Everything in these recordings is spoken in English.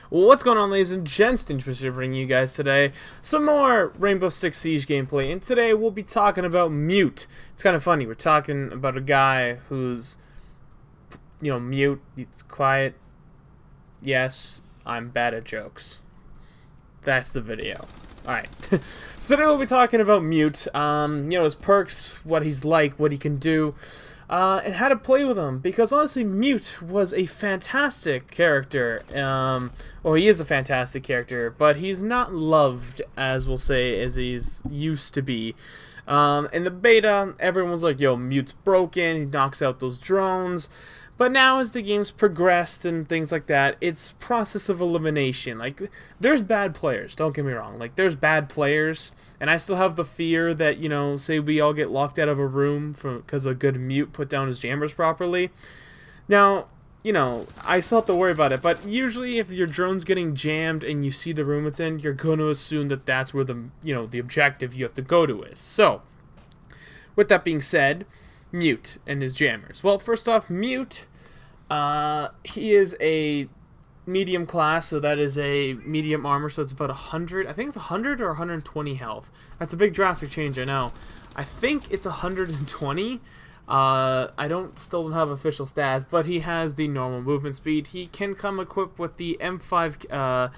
What's going on, ladies and gents? Interested to bring you guys today some more Rainbow Six Siege gameplay, and today we'll be talking about Mute. It's kind of funny. We're talking about a guy who's, mute. He's quiet. Yes, I'm bad at jokes. That's the video. Alright. So today we'll be talking about Mute. His perks, what he's like, what he can do, and how to play with him. Because honestly, Mute was a fantastic character. Or he is a fantastic character, but he's not loved, as we'll say, as he's used to be. In the beta, everyone was like, yo, Mute's broken, he knocks out those drones. But now as the game's progressed and things like that, it's process of elimination. Like, there's bad players, don't get me wrong. Like, there's bad players, and I still have the fear that, say we all get locked out of a room because a good Mute put down his jammers properly. Now, I still have to worry about it, but usually if your drone's getting jammed and you see the room it's in, you're going to assume that that's where the objective you have to go to is. So, with that being said, Mute and his jammers. Well, first off, Mute, he is a medium class, so that is a medium armor, so it's about 100, I think it's 100 or 120 health. That's a big drastic change, I know. I think it's 120. Still don't have official stats, but he has the normal movement speed. He can come equipped with the M5K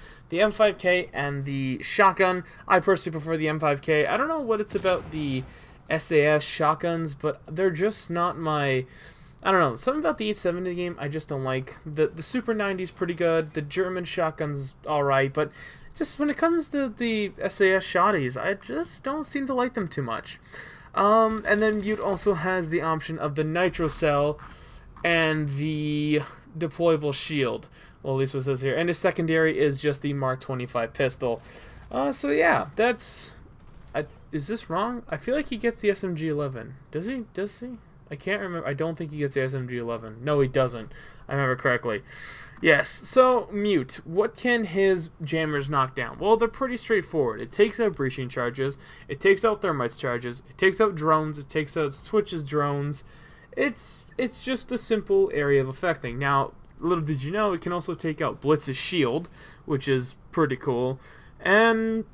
and the shotgun. I personally prefer the M5K. I don't know what it's about the SAS shotguns, but they're just not my... I don't know, something about the 870 game I just don't like. The Super 90's pretty good, the German shotgun's alright, but just when it comes to the SAS shotties, I just don't seem to like them too much. And then Mute also has the option of the Nitro Cell and the deployable shield. Well, at least what it says here. And his secondary is just the Mark 25 pistol. So yeah, that's... is this wrong? I feel like he gets the SMG-11. Does he? Does he? I can't remember. I don't think he gets the SMG-11. No, he doesn't. I remember correctly. Yes, so Mute. What can his jammers knock down? Well, they're pretty straightforward. It takes out breaching charges. It takes out thermite charges. It takes out drones. It takes out switches drones. It's just a simple area of affecting. Now, little did you know, it can also take out Blitz's shield, which is pretty cool. And...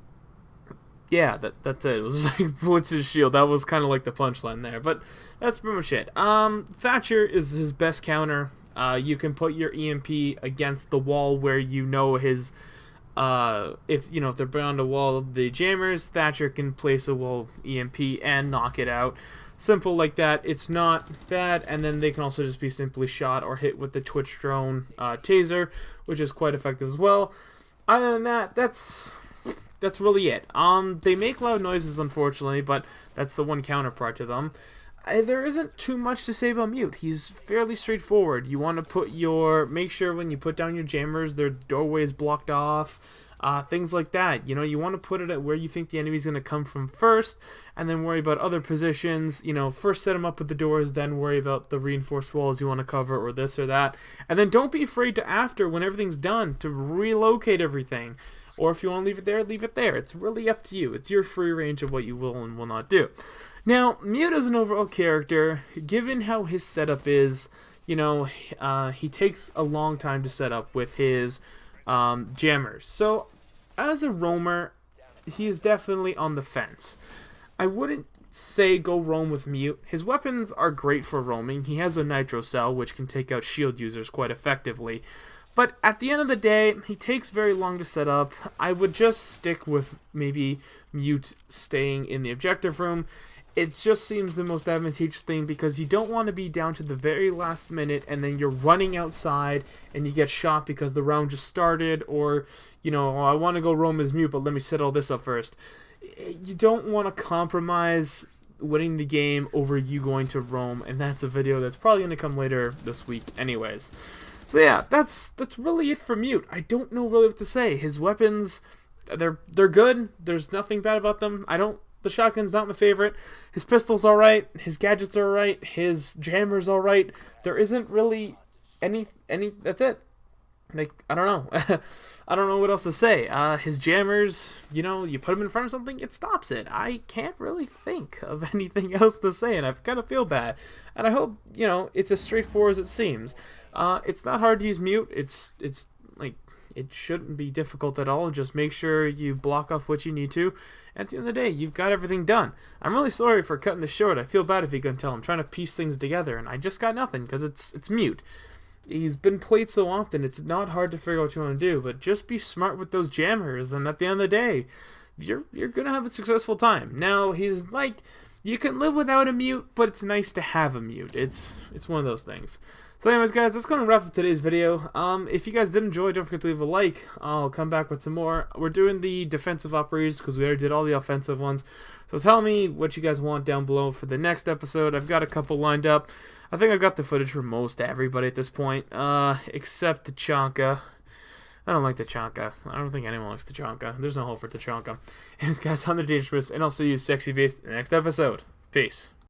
yeah, that's it. It was like Blitz's shield. That was kind of like the punchline there, but that's pretty much it. Thatcher is his best counter. You can put your EMP against the wall where his... if they're beyond the wall of the jammers, Thatcher can place a wall EMP and knock it out. Simple like that. It's not bad, and then they can also just be simply shot or hit with the Twitch drone taser, which is quite effective as well. Other than that, that's really it. They make loud noises, unfortunately, but that's the one counterpart to them. There isn't too much to say about Mute. He's fairly straightforward. You want to make sure when you put down your jammers, their doorway is blocked off, things like that. You want to put it at where you think the enemy's going to come from first, and then worry about other positions. First set them up with the doors, then worry about the reinforced walls you want to cover, or this or that. And then don't be afraid to, after, when everything's done, to relocate everything. Or if you want to leave it there, leave it there. It's really up to you. It's your free range of what you will and will not do. Now, Mute as an overall character, given how his setup is, he takes a long time to set up with his jammers. So, as a roamer, he is definitely on the fence. I wouldn't say go roam with Mute. His weapons are great for roaming. He has a Nitro Cell, which can take out shield users quite effectively. But at the end of the day, he takes very long to set up. I would just stick with maybe Mute staying in the objective room. It just seems the most advantageous thing because you don't want to be down to the very last minute and then you're running outside and you get shot because the round just started, or, I want to go roam as Mute, but let me set all this up first. You don't want to compromise winning the game over you going to roam, and that's a video that's probably going to come later this week anyways. So yeah, that's really it for Mute. I don't know really what to say. His weapons, they're good. There's nothing bad about them. The shotgun's not my favorite. His pistol's alright. His gadgets are alright. His jammer's alright. There isn't really any. That's it. Like, I don't know. I don't know what else to say. His jammers, you put him in front of something, it stops it. I can't really think of anything else to say, and I kind of feel bad. And I hope, it's as straightforward as it seems. It's not hard to use Mute. It's like it shouldn't be difficult at all. Just make sure you block off what you need to. At the end of the day, you've got everything done. I'm really sorry for cutting this short. I feel bad if you couldn't tell. I'm trying to piece things together, and I just got nothing because it's mute. He's been played so often, it's not hard to figure out what you want to do, but just be smart with those jammers, and at the end of the day, you're gonna have a successful time. Now, he's like, you can live without a mute, but it's nice to have a mute. It's one of those things. So anyways, guys, that's going to wrap up today's video. If you guys did enjoy, don't forget to leave a like. I'll come back with some more. We're doing the defensive operators because we already did all the offensive ones. So tell me what you guys want down below for the next episode. I've got a couple lined up. I think I've got the footage for most everybody at this point, except Tachanka. I don't like Tachanka. I don't think anyone likes Tachanka. There's no hope for Tachanka. Anyways, guys, I'm the Dangerous, and I'll see you sexy face in the next episode. Peace.